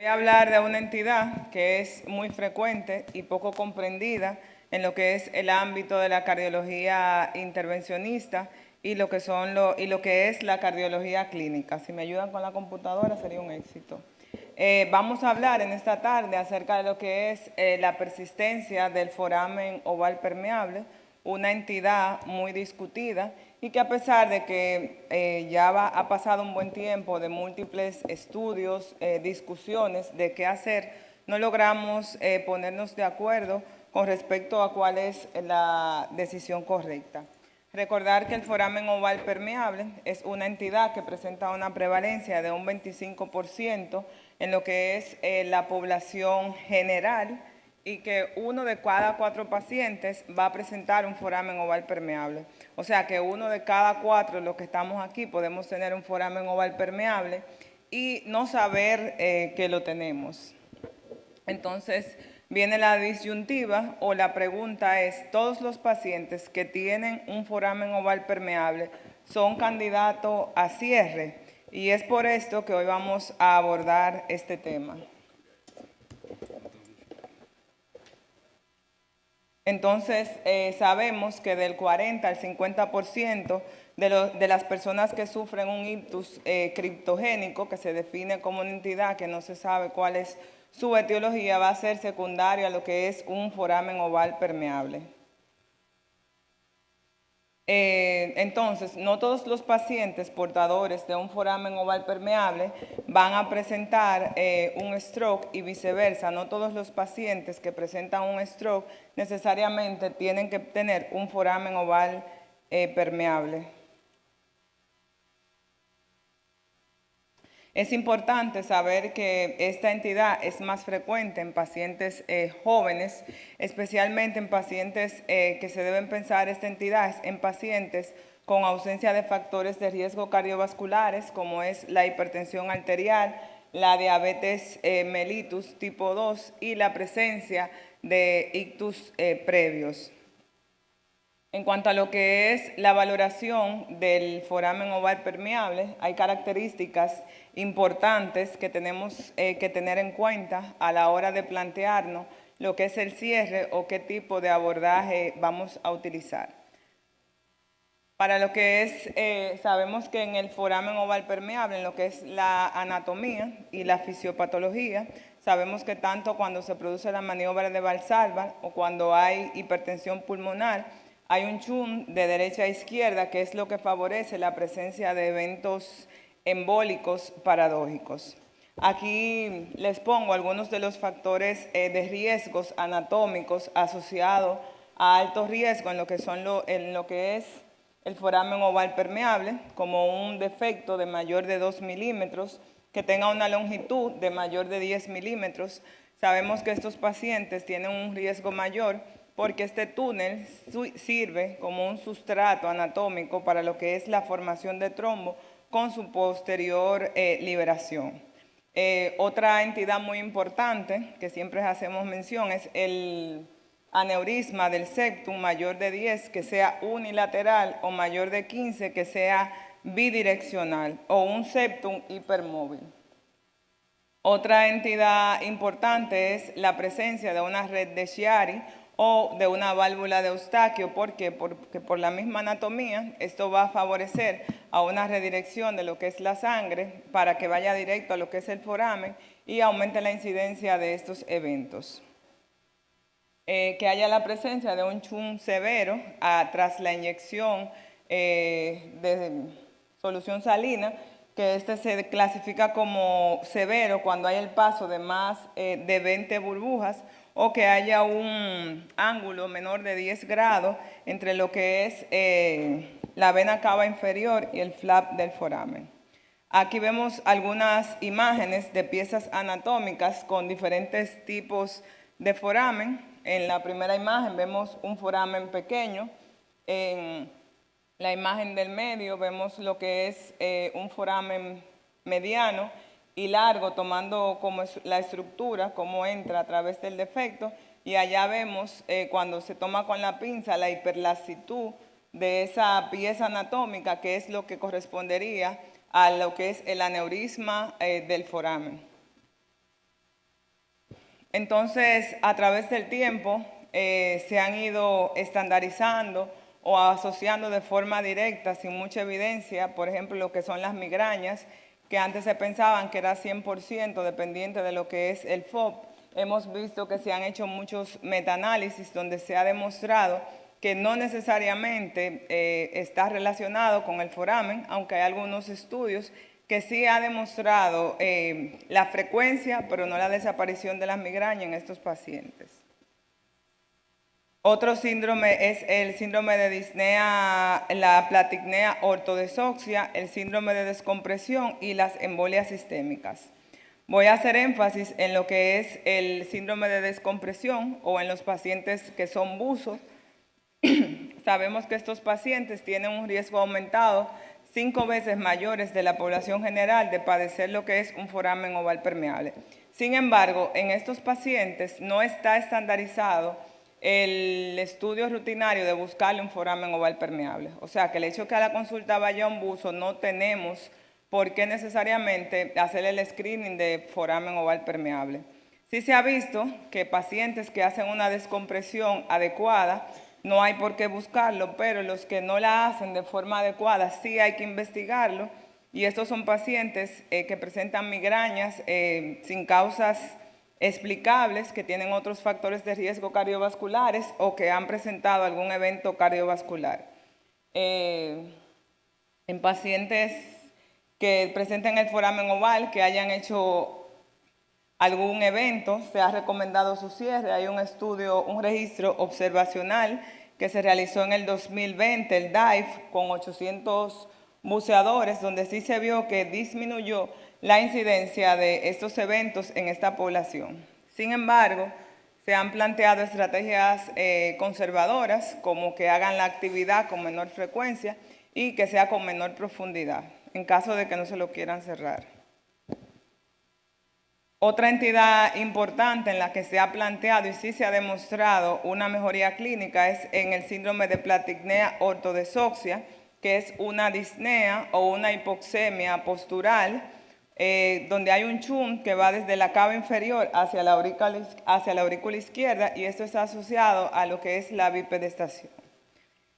Voy a hablar de una entidad que es muy frecuente y poco comprendida en lo que es el ámbito de la cardiología intervencionista y lo que es la cardiología clínica. Si me ayudan con la computadora sería un éxito. Vamos a hablar en esta tarde acerca de lo que es la persistencia del foramen oval permeable, una entidad muy discutida y que a pesar de que ha pasado un buen tiempo de múltiples estudios, discusiones de qué hacer, no logramos ponernos de acuerdo con respecto a cuál es la decisión correcta. Recordar que el foramen oval permeable es una entidad que presenta una prevalencia de un 25% en lo que es la población general y que 1 de cada 4 pacientes va a presentar un foramen oval permeable. O sea que 1 de cada 4 de los que estamos aquí podemos tener un foramen oval permeable y no saber que lo tenemos. Entonces viene la disyuntiva o la pregunta es, ¿todos los pacientes que tienen un foramen oval permeable son candidatos a cierre? Y es por esto que hoy vamos a abordar este tema. Entonces, sabemos que del 40 al 50% de las personas que sufren un ictus criptogénico, que se define como una entidad que no se sabe cuál es su etiología, va a ser secundaria a lo que es un foramen oval permeable. Entonces, no todos los pacientes portadores de un foramen oval permeable van a presentar un stroke y viceversa. No todos los pacientes que presentan un stroke necesariamente tienen que tener un foramen oval permeable. Es importante saber que esta entidad es más frecuente en pacientes jóvenes, especialmente en pacientes que se deben pensar esta entidad, en pacientes con ausencia de factores de riesgo cardiovasculares, como es la hipertensión arterial, la diabetes mellitus tipo 2 y la presencia de ictus previos. En cuanto a lo que es la valoración del foramen oval permeable, hay características importantes que tenemos que tener en cuenta a la hora de plantearnos lo que es el cierre o qué tipo de abordaje vamos a utilizar. Para lo que es, sabemos que en el foramen oval permeable, en lo que es la anatomía y la fisiopatología, sabemos que tanto cuando se produce la maniobra de Valsalva o cuando hay hipertensión pulmonar, hay un shunt de derecha a izquierda, que es lo que favorece la presencia de eventos embólicos paradójicos. Aquí les pongo algunos de los factores de riesgos anatómicos asociados a alto riesgo en lo que es el foramen oval permeable, como un defecto de mayor de 2 milímetros, que tenga una longitud de mayor de 10 milímetros. Sabemos que estos pacientes tienen un riesgo mayor porque este túnel sirve como un sustrato anatómico para lo que es la formación de trombo con su posterior liberación. Otra entidad muy importante que siempre hacemos mención es el aneurisma del septum mayor de 10 que sea unilateral o mayor de 15 que sea bidireccional o un septum hipermóvil. Otra entidad importante es la presencia de una red de Chiari o de una válvula de Eustaquio. ¿Por qué? Porque por la misma anatomía esto va a favorecer a una redirección de lo que es la sangre para que vaya directo a lo que es el foramen y aumente la incidencia de estos eventos. Que haya la presencia de un shunt severo tras la inyección de solución salina, que este se clasifica como severo cuando hay el paso de más de 20 burbujas o que haya un ángulo menor de 10 grados entre lo que es la vena cava inferior y el flap del foramen. Aquí vemos algunas imágenes de piezas anatómicas con diferentes tipos de foramen. En la primera imagen vemos un foramen pequeño. En la imagen del medio vemos lo que es un foramen mediano y largo, tomando como la estructura, cómo entra a través del defecto. Y allá vemos cuando se toma con la pinza la hiperlasitud de esa pieza anatómica, que es lo que correspondería a lo que es el aneurisma del foramen. Entonces, a través del tiempo, se han ido estandarizando o asociando de forma directa, sin mucha evidencia, por ejemplo, lo que son las migrañas, que antes se pensaban que era 100% dependiente de lo que es el FOP. Hemos visto que se han hecho muchos metaanálisis donde se ha demostrado que no necesariamente está relacionado con el foramen, aunque hay algunos estudios que sí ha demostrado la frecuencia, pero no la desaparición de las migrañas en estos pacientes. Otro síndrome es el síndrome de disnea, la platicnea ortodesoxia, el síndrome de descompresión y las embolias sistémicas. Voy a hacer énfasis en lo que es el síndrome de descompresión o en los pacientes que son buzos. Sabemos que estos pacientes tienen un riesgo aumentado 5 veces mayores de la población general de padecer lo que es un foramen oval permeable. Sin embargo, en estos pacientes no está estandarizado el estudio rutinario de buscarle un foramen oval permeable. O sea, que el hecho que a la consulta vaya un buzo no tenemos por qué necesariamente hacer el screening de foramen oval permeable. Sí se ha visto que pacientes que hacen una descompresión adecuada no hay por qué buscarlo, pero los que no la hacen de forma adecuada sí hay que investigarlo. Y estos son pacientes que presentan migrañas sin causas explicables, que tienen otros factores de riesgo cardiovasculares o que han presentado algún evento cardiovascular. En pacientes que presenten el foramen oval, que hayan hecho algún evento, se ha recomendado su cierre. Hay un estudio, un registro observacional que se realizó en el 2020, el DIVE, con 800 buceadores, donde sí se vio que disminuyó la incidencia de estos eventos en esta población. Sin embargo, se han planteado estrategias conservadoras, como que hagan la actividad con menor frecuencia y que sea con menor profundidad, en caso de que no se lo quieran cerrar. Otra entidad importante en la que se ha planteado y sí se ha demostrado una mejoría clínica es en el síndrome de platicnea ortodesoxia, que es una disnea o una hipoxemia postural, donde hay un chum que va desde la cava inferior hacia la aurícula izquierda, y esto está asociado a lo que es la bipedestación.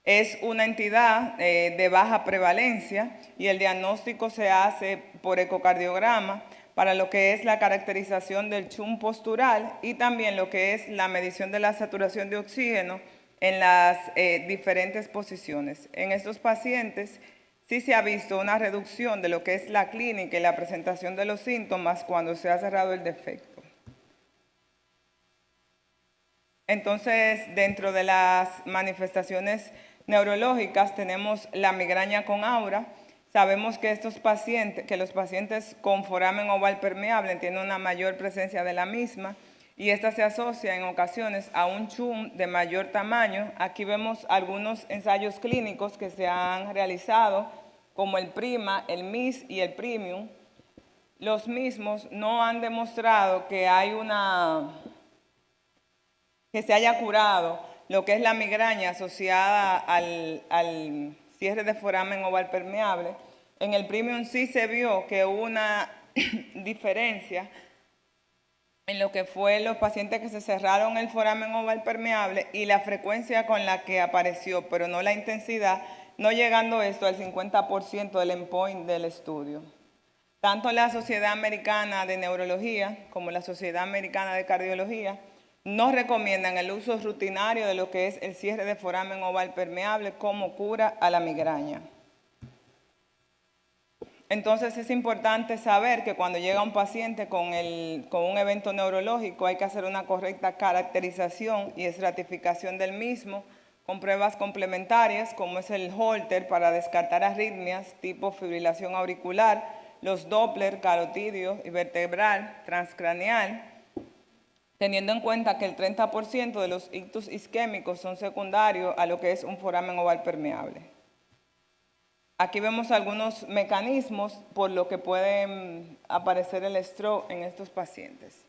Es una entidad de baja prevalencia y el diagnóstico se hace por ecocardiograma para lo que es la caracterización del chum postural y también lo que es la medición de la saturación de oxígeno en las diferentes posiciones. En estos pacientes sí se ha visto una reducción de lo que es la clínica y la presentación de los síntomas cuando se ha cerrado el defecto. Entonces, dentro de las manifestaciones neurológicas tenemos la migraña con aura. Sabemos que los pacientes con foramen oval permeable tienen una mayor presencia de la misma, y esta se asocia en ocasiones a un chum de mayor tamaño. Aquí vemos algunos ensayos clínicos que se han realizado, como el PRIMA, el MIS y el PRIMIUM. Los mismos no han demostrado que se haya curado lo que es la migraña asociada al cierre de foramen oval permeable. En el PRIMIUM sí se vio que hubo una diferencia en lo que fue los pacientes que se cerraron el foramen oval permeable y la frecuencia con la que apareció, pero no la intensidad, no llegando esto al 50% del endpoint del estudio. Tanto la Sociedad Americana de Neurología como la Sociedad Americana de Cardiología no recomiendan el uso rutinario de lo que es el cierre de foramen oval permeable como cura a la migraña. Entonces es importante saber que cuando llega un paciente con un evento neurológico hay que hacer una correcta caracterización y estratificación del mismo con pruebas complementarias, como es el Holter para descartar arritmias tipo fibrilación auricular, los Doppler, carotidio y vertebral, transcraneal, teniendo en cuenta que el 30% de los ictus isquémicos son secundarios a lo que es un foramen oval permeable. Aquí vemos algunos mecanismos por lo que puede aparecer el stroke en estos pacientes.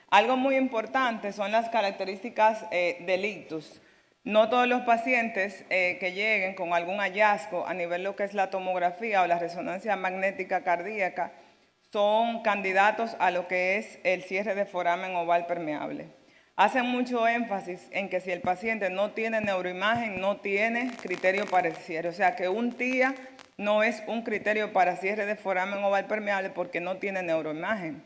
Algo muy importante son las características del ictus. No todos los pacientes que lleguen con algún hallazgo a nivel de lo que es la tomografía o la resonancia magnética cardíaca son candidatos a lo que es el cierre de foramen oval permeable. Hacen mucho énfasis en que si el paciente no tiene neuroimagen, no tiene criterio para el cierre. O sea que un TIA no es un criterio para cierre de foramen oval permeable porque no tiene neuroimagen.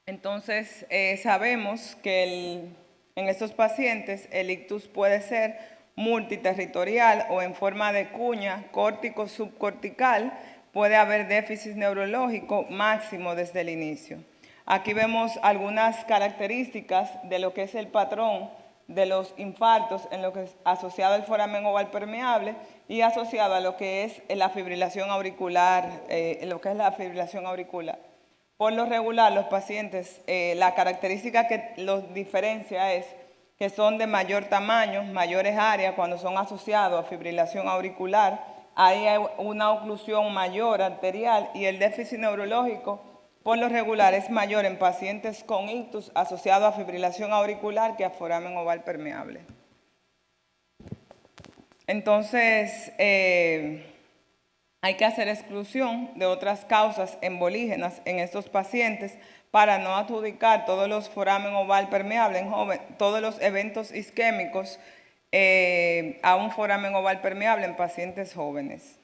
Entonces, sabemos que en estos pacientes el ictus puede ser multiterritorial o en forma de cuña córtico-subcortical. Puede haber déficit neurológico máximo desde el inicio. Aquí vemos algunas características de lo que es el patrón de los infartos en lo que es asociado al foramen oval permeable y asociado a lo que es la fibrilación auricular, Por lo regular, los pacientes, la característica que los diferencia es que son de mayor tamaño, mayores áreas cuando son asociados a fibrilación auricular. Ahí hay una oclusión mayor arterial y el déficit neurológico por lo regular es mayor en pacientes con ictus asociado a fibrilación auricular que a foramen oval permeable. Entonces, hay que hacer exclusión de otras causas embolígenas en estos pacientes para no adjudicar todos los foramen oval permeable en jóvenes, todos los eventos isquémicos a un foramen oval permeable en pacientes jóvenes.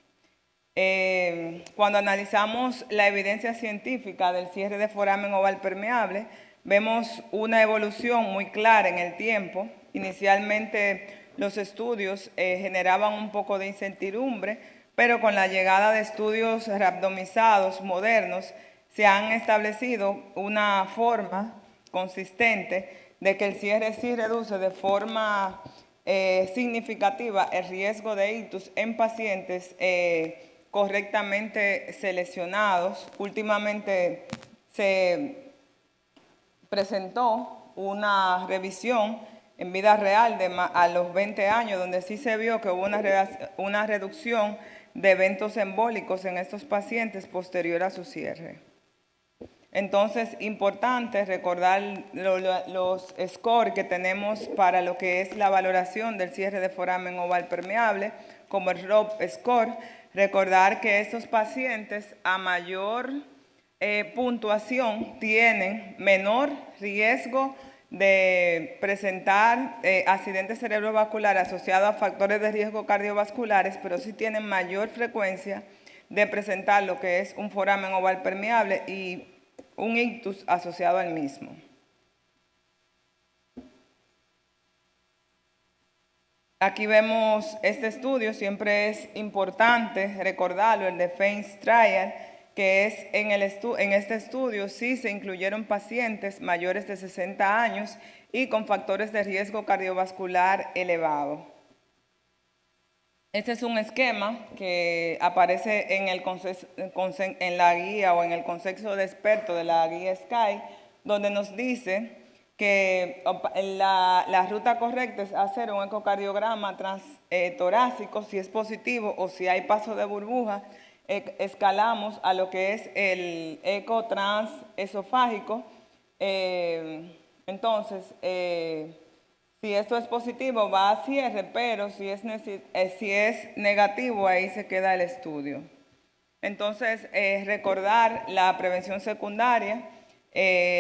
Cuando analizamos la evidencia científica del cierre de foramen oval permeable, vemos una evolución muy clara en el tiempo. Inicialmente los estudios generaban un poco de incertidumbre, pero con la llegada de estudios randomizados modernos se han establecido una forma consistente de que el cierre sí reduce de forma significativa el riesgo de ictus en pacientes correctamente seleccionados. Últimamente se presentó una revisión en vida real a los 20 años, donde sí se vio que hubo una reducción de eventos embólicos en estos pacientes posterior a su cierre. Entonces, importante recordar los scores que tenemos para lo que es la valoración del cierre de foramen oval permeable, como el ROP score. Recordar que estos pacientes a mayor puntuación tienen menor riesgo de presentar accidente cerebrovascular asociado a factores de riesgo cardiovasculares, pero sí tienen mayor frecuencia de presentar lo que es un foramen oval permeable y un ictus asociado al mismo. Aquí vemos este estudio, siempre es importante recordarlo, el de FAINS Trial, que es en este estudio sí se incluyeron pacientes mayores de 60 años y con factores de riesgo cardiovascular elevado. Este es un esquema que aparece en la guía o en el consenso de expertos de la guía SKY, donde nos dice que la ruta correcta es hacer un ecocardiograma torácico, si es positivo o si hay paso de burbuja, escalamos a lo que es el eco transesofágico. Entonces, si esto es positivo va a cierre, pero si es negativo ahí se queda el estudio. Entonces, recordar la prevención secundaria.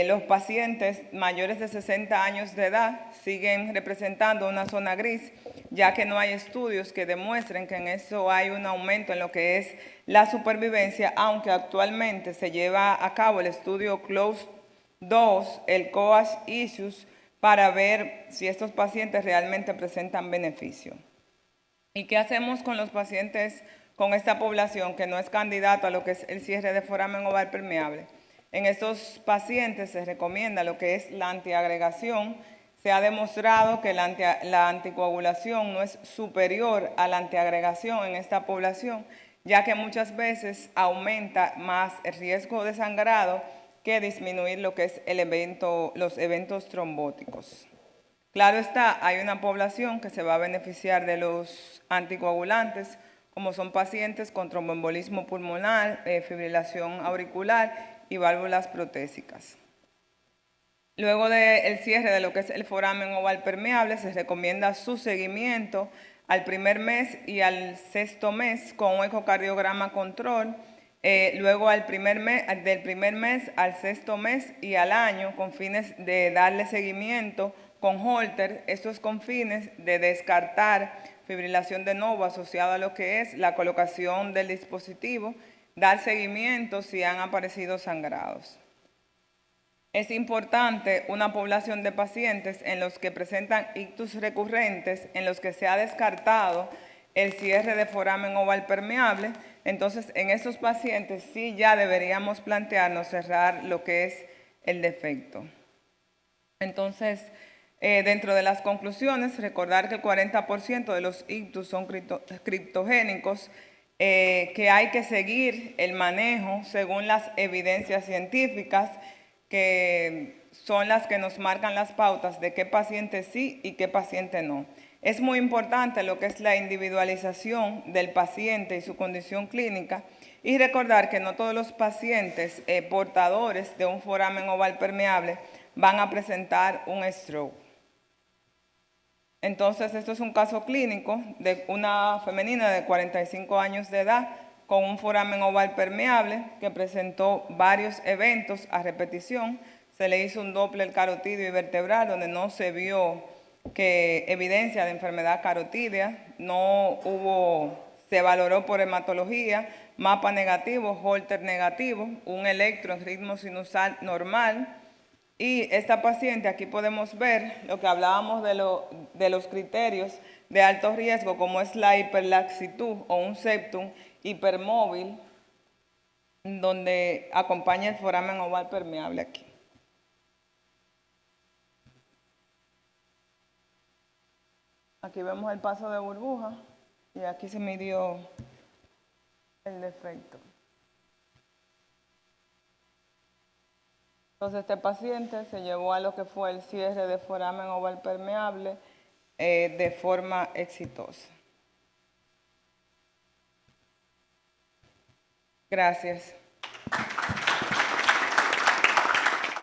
Los pacientes mayores de 60 años de edad siguen representando una zona gris, ya que no hay estudios que demuestren que en eso hay un aumento en lo que es la supervivencia, aunque actualmente se lleva a cabo el estudio CLOSE-2, el COASH Issues, para ver si estos pacientes realmente presentan beneficio. ¿Y qué hacemos con los pacientes con esta población que no es candidato a lo que es el cierre de foramen oval permeable? En estos pacientes se recomienda lo que es la antiagregación. Se ha demostrado que la anticoagulación no es superior a la antiagregación en esta población, ya que muchas veces aumenta más el riesgo de sangrado que disminuir lo que es los eventos trombóticos. Claro está, hay una población que se va a beneficiar de los anticoagulantes, como son pacientes con tromboembolismo pulmonar, fibrilación auricular y válvulas protésicas. Luego del cierre de lo que es el foramen oval permeable, se recomienda su seguimiento al primer mes y al sexto mes con un ecocardiograma control luego del primer mes al sexto mes y al año, con fines de darle seguimiento con Holter. Esto es con fines de descartar fibrilación de novo asociada a lo que es la colocación del dispositivo, dar seguimiento si han aparecido sangrados. Es importante una población de pacientes en los que presentan ictus recurrentes, en los que se ha descartado el cierre de foramen oval permeable. Entonces, en estos pacientes sí ya deberíamos plantearnos cerrar lo que es el defecto. Entonces, dentro de las conclusiones, recordar que el 40% de los ictus son criptogénicos, que hay que seguir el manejo según las evidencias científicas, que son las que nos marcan las pautas de qué paciente sí y qué paciente no. Es muy importante lo que es la individualización del paciente y su condición clínica, y recordar que no todos los pacientes portadores de un foramen oval permeable van a presentar un stroke. Entonces, esto es un caso clínico de una femenina de 45 años de edad con un foramen oval permeable que presentó varios eventos a repetición. Se le hizo un Doppler carotídeo y vertebral donde no se vio evidencia de enfermedad carotídea, se valoró por hematología, mapa negativo, Holter negativo, un electro en ritmo sinusal normal. Y esta paciente, aquí podemos ver lo que hablábamos de los criterios de alto riesgo, como es la hiperlaxitud o un septum hipermóvil, donde acompaña el foramen oval permeable aquí. Aquí vemos el paso de burbuja y aquí se midió el defecto. Entonces este paciente se llevó a lo que fue el cierre de foramen oval permeable de forma exitosa. Gracias.